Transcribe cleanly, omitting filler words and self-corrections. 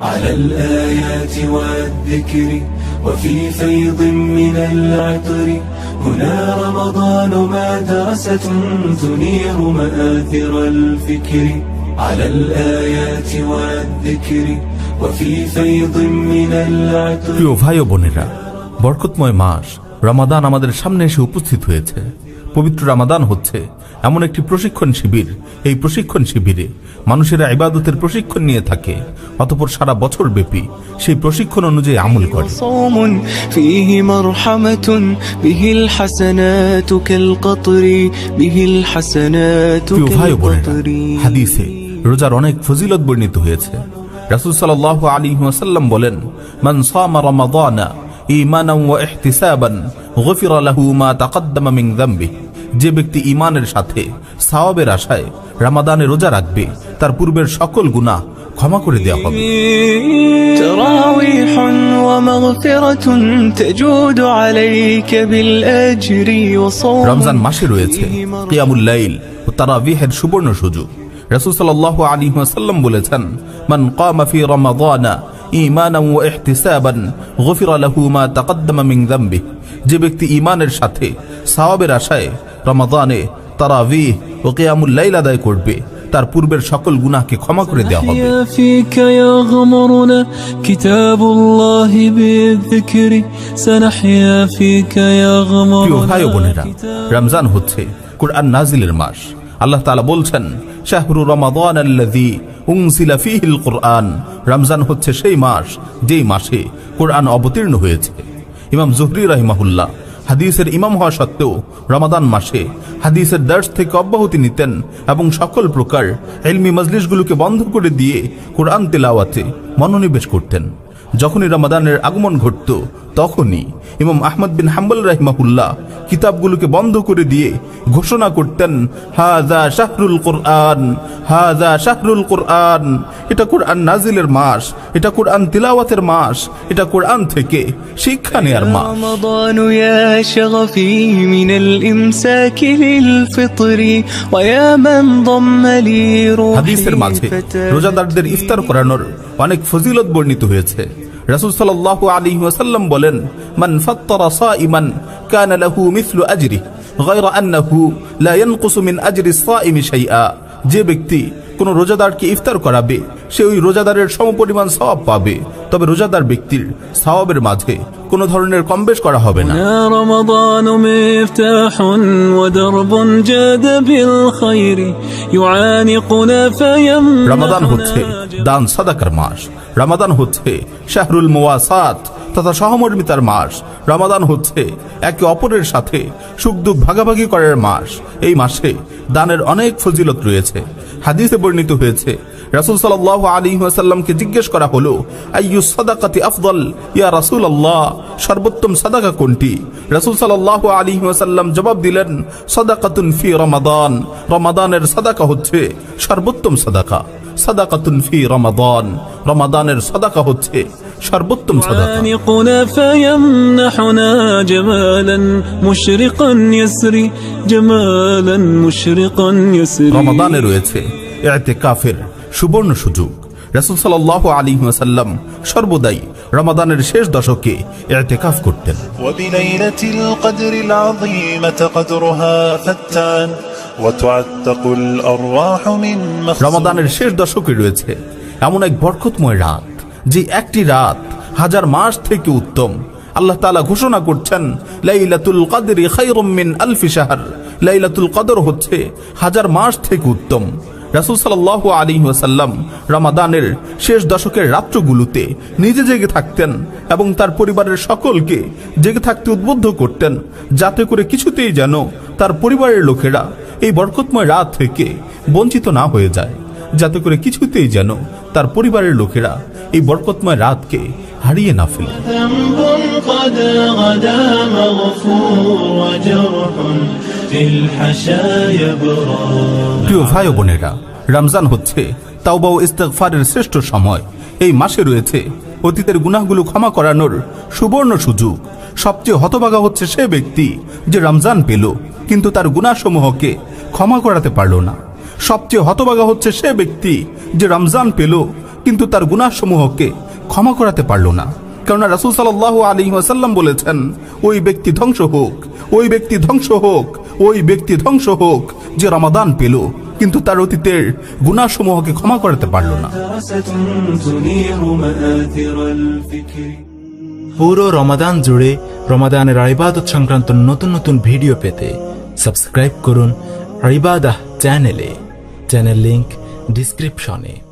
على الآيات والذكر وفي فيض من العطر هنا رمضان مدرسة تنير مآثر الفكر على الآيات والذكر وفي فيض من العطر প্রিয় ভাই ও বোনেরা, বরকতময় মাস রমাদান আমাদের সামনে এসে উপস্থিত হয়েছে। পবিত্র রমাদান হচ্ছে এমন একটি প্রশিক্ষণ শিবির। এই প্রশিক্ষণ শিবিরে মানুষেরা ইবাদতের প্রশিক্ষণ নিয়ে থাকে, অতঃপর সারা বছর ব্যাপী সেই প্রশিক্ষণ অনুযায়ী আমল করে। صوم فيه مرحمة به الحسنات كالقطر به الحسنات প্রিয় ভাই ও বোনেরা, كالقطر হাদিসে রোজার অনেক ফজিলত বর্ণিত হয়েছে। রাসূল সাল্লাল্লাহু আলাইহি ওয়াসাল্লাম বলেন, মান সামা রমাদানা ঈমানান ওয়া ইহতিসাবান গুফিরা লাহু মা তাকদ্দামা মিন যামবি। যে ব্যক্তি ঈমানের সাথে সওয়াবের আশায় রমাদানে রোজা রাখবে, তার পূর্বের সকল গুনাহ ক্ষমা করে দেওয়া হবে। تراويح ومغفرة تجود عليك بالأجر وصوم রমজান মাসে রয়েছে কিয়ামুল লাইল ও তারাবিহের সুবর্ণ সুযোগ। রাসূল সাল্লাল্লাহু আলাইহি ওয়াসাল্লাম বলেছেন, মান কামা ফি রমাদানা ঈমানান ওয়া ইহতিসাবান গুফিরা লাহু মা তাকদ্দামা মিন যামবি। যে ব্যক্তি ঈমানের সাথে সওয়াবের আশায় রমাদানে তারাবিহ ও কিয়ামুল লাইল আদায় করবে, তার পূর্বের সকল গুনাহকে ক্ষমা করে দেওয়া হবে। فيك يغمرنا كتاب الله بالذكر سنحيا فيك يغمرنا প্রিয় ভাই ও বোনেরা, রমজান হচ্ছে কুরআন নাজিলের মাস। আল্লাহ তাআলা বলছেন, শাহরু রমাদানাল্লাযী উনজিলা ফীহিল কুরআন। রমজান হচ্ছে সেই মাস যেই মাসে কুরআন অবতীর্ণ হয়েছে। ইমাম জুহরি রাহিমাহুল্লাহ হাদিসের ইমাম হওয়া সত্ত্বেও রমাদান মাসে হাদিসের দর্শ থেকে অব্যাহতি নিতেন এবং সকল প্রকার ইলমি মজলিসগুলোকে বন্ধ করে দিয়ে কুরআন তেলাওয়াতে মনোনিবেশ করতেন। যখনই রমাদানের আগমন ঘটত, তখনই ইমাম আহমদ বিন হাম্বল রাহিমাহুল্লাহ কিতাবগুলোকে বন্ধ করে দিয়ে ঘোষণা করতেন, হাযা শাহরুল কুরআন, হাযা শাহরুল কুরআন। এটা কুরআন নাজিলের মাস, এটা কুরআন তিলাওয়াতের মাস, এটা কুরআন থেকে শিক্ষা নেয়ার মাস। رمضان يا شغفي من الإمساك للفطر ويا من ضم لي হাদিসের روحي মাঝে فتى রোজাদারদের ইফতার করানোর অনেক ফজিলত বর্ণিত হয়েছে। রাসূল সাল্লাল্লাহু আলাইহি ওয়াসাল্লাম বলেন, মান ফাত্তারা সাইমান কানা লাহু মিসলু আজরি গায়রা আন্নাহু লা ইয়ানকুসু মিন আজরি সাইমি শাইআ। যে ব্যক্তি কোন রোজাদারকে ইফতার করাবে, সে ওই রোজাদারের সমপরিমাণ সওয়াব পাবে, তবে রোজাদার ব্যক্তির সওয়াবের মাঝে কোনো ধরনের কমবেশ করা হবে না। يا رمضان مفتاح ودرب جاد بالخير يعانقنا فيمنحنا রমাদান হচ্ছে দান সাদাকার মাস। রমাদান হচ্ছে শাহরুল মুওয়াসাত তথা সহমর্মিতার মাস। রমাদান হচ্ছে একে অপরের সাথে সুখ দুঃখ ভাগাভাগি করার মাস। এই মাসে দানের অনেক ফজিলত রয়েছে। হাদিসে বর্ণিত হয়েছে, রাসূল সাল্লাল্লাহু আলাইহি ওয়াসাল্লামকে জিজ্ঞেস করা হলো, আইয়ুস সাদাকাতি আফদল ইয়া রাসূলুল্লাহ, সর্বোত্তম সাদাকা কোনটি? রাসূল সাল্লাল্লাহু আলাইহি ওয়াসাল্লাম জবাব দিলেন, সাদাকাতুন ফি রমাদান। রমাদানের সাদাকা হচ্ছে সর্বোত্তম সাদাকা। সাদাকাতুন ফি রমাদান, রমাদানের সাদাকা হচ্ছে সর্বোত্তম সাদাকা। يعانقنا فيمنحنا جمالا مشرقا يسري جمالا مشرقا يسري রমাদানে রয়েছে ইতিকাফের সুবর্ণ সুযোগ। রাসূল সাল্লাল্লাহু আলাইহি ওয়াসাল্লাম সর্বদাই রমাদানের শেষ দশকে ইতিকাফ করতেন। وبليلة القدر العظيمة قدرها فتان وتعتق الأرواح من مخزون রমাদানের শেষ দশকে রয়েছে এমন এক বরকতময় রাত, যে একটি রাত হাজার মাস থেকে উত্তম। আল্লাহ তাআলা ঘোষণা করছেন, লাইলাতুল কদরি খায়রুম মিন আলফি শাহর। লাইলাতুল কদর হচ্ছে হাজার মাস থেকে উত্তম। রাসূল সাল্লাল্লাহু আলাইহি ওয়াসাল্লাম রমাদানের শেষ দশকের রাত্রগুলোতে নিজে জেগে থাকতেন এবং তার পরিবারের সকলকে জেগে থাকতে উদ্বুদ্ধ করতেন, যাতে করে কিছুতেই যেন তার পরিবারের লোকেরা এই বরকতময় রাত থেকে বঞ্চিত না হয়ে যায়, যাতে করে কিছুতেই যেন তার পরিবারের লোকেরা এই বরকতময় রাতকে হারিয়ে না ফেলে। ذنب قد غدا مغفور وجرح في الحشايا برا প্রিয় ভাই ও বোনেরা, রমজান হচ্ছে তাওবা ও ইস্তেগফারের শ্রেষ্ঠ সময়। এই মাসে রয়েছে অতীতের গুনাহগুলো ক্ষমা করানোর সুবর্ণ সুযোগ। সবচেয়ে হতভাগা হচ্ছে সে ব্যক্তি যে রমজান পেল কিন্তু তার গুনাহসমূহকে ক্ষমা করাতে পারল না। সবচেয়ে হতভাগা হচ্ছে সে ব্যক্তি যে রমজান পেল কিন্তু তার গুনাহসমূহকে ক্ষমা করাতে পারল না। কারণ রাসূল সাল্লাল্লাহু আলাইহি ওয়াসাল্লাম বলেছেন, ওই ব্যক্তি ধ্বংস হোক, ওই ব্যক্তি ধ্বংস হোক, ওই ব্যক্তি ধ্বংস হোক যে রমাদান পেল কিন্তু তার অতীতের গুনাহসমূহকে ক্ষমা করাতে পারল না। পুরো রমাদান জুড়ে রমাদানের ইবাদত সংক্রান্ত নতুন নতুন ভিডিও পেতে সাবস্ক্রাইব করুন ইবাদাহ চ্যানেল লিংক ডিসক্রিপশনে।